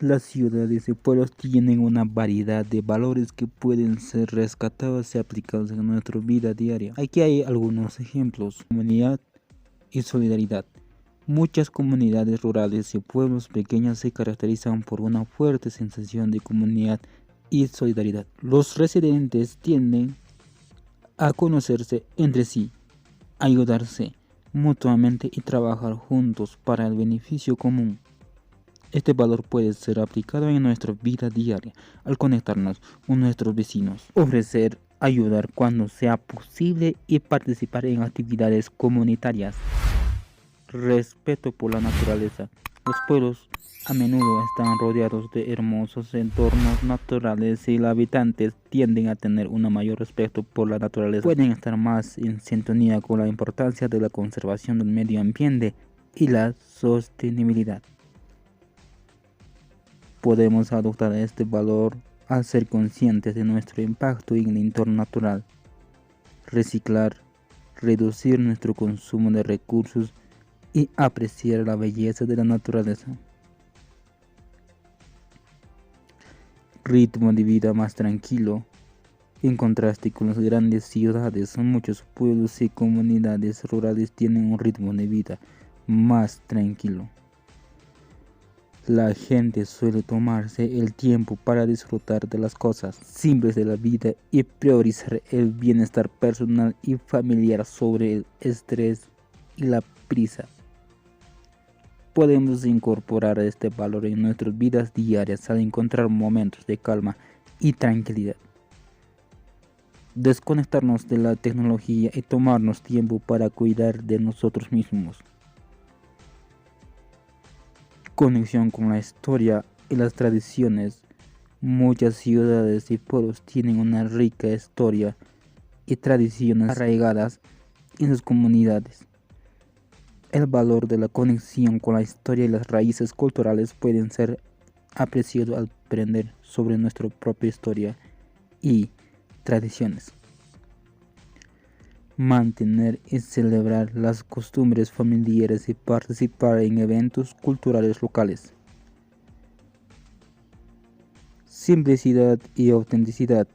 Las ciudades y pueblos tienen una variedad de valores que pueden ser rescatados y aplicados en nuestra vida diaria. Aquí hay algunos ejemplos: comunidad y solidaridad. Muchas comunidades rurales y pueblos pequeños se caracterizan por una fuerte sensación de comunidad y solidaridad. Los residentes tienden a conocerse entre sí, ayudarse mutuamente y trabajar juntos para el beneficio común. Este valor puede ser aplicado en nuestra vida diaria al conectarnos con nuestros vecinos, ofrecer ayudar cuando sea posible y participar en actividades comunitarias. Respeto por la naturaleza. Los pueblos a menudo están rodeados de hermosos entornos naturales y los habitantes tienden a tener un mayor respeto por la naturaleza. Pueden estar más en sintonía con la importancia de la conservación del medio ambiente y la sostenibilidad. Podemos adoptar este valor al ser conscientes de nuestro impacto en el entorno natural, reciclar, reducir nuestro consumo de recursos y apreciar la belleza de la naturaleza. Ritmo de vida más tranquilo. En contraste con las grandes ciudades, muchos pueblos y comunidades rurales tienen un ritmo de vida más tranquilo. La gente suele tomarse el tiempo para disfrutar de las cosas simples de la vida y priorizar el bienestar personal y familiar sobre el estrés y la prisa. Podemos incorporar este valor en nuestras vidas diarias al encontrar momentos de calma y tranquilidad. Desconectarnos de la tecnología y tomarnos tiempo para cuidar de nosotros mismos. Conexión con la historia y las tradiciones. Muchas ciudades y pueblos tienen una rica historia y tradiciones arraigadas en sus comunidades. El valor de la conexión con la historia y las raíces culturales pueden ser apreciado al aprender sobre nuestra propia historia y tradiciones. Mantener y celebrar las costumbres familiares y participar en eventos culturales locales. Simplicidad y autenticidad.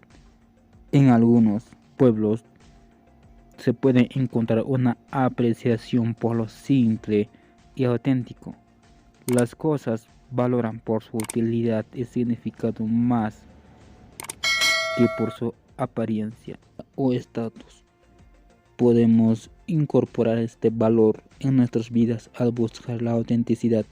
En algunos pueblos se puede encontrar una apreciación por lo simple y auténtico. Las cosas valoran por su utilidad y significado más que por su apariencia o estatus. Podemos incorporar este valor en nuestras vidas al buscar la autenticidad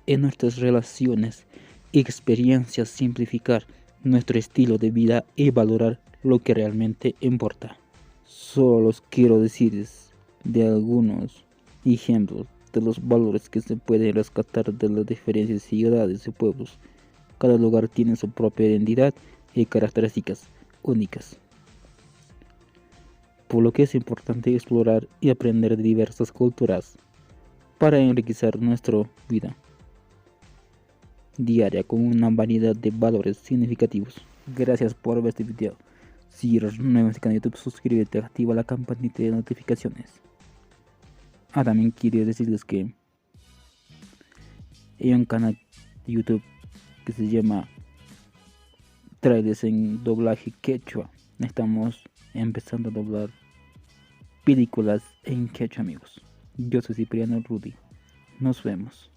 en nuestras relaciones y experiencias, simplificar nuestro estilo de vida y valorar lo que realmente importa. Solo os quiero decirles de algunos ejemplos de los valores que se pueden rescatar de las diferentes ciudades y pueblos. Cada lugar tiene su propia identidad y características únicas, por lo que es importante explorar y aprender de diversas culturas para enriquecer nuestra vida diaria con una variedad de valores significativos. Gracias por ver este video. Si eres nuevo en este canal de YouTube, suscríbete y activa la campanita de notificaciones. También quiero decirles que hay un canal de YouTube que se llama Trailers en doblaje quechua. Estamos empezando a doblar películas en quechua, amigos. Yo soy Cipriano Rudy. Nos vemos.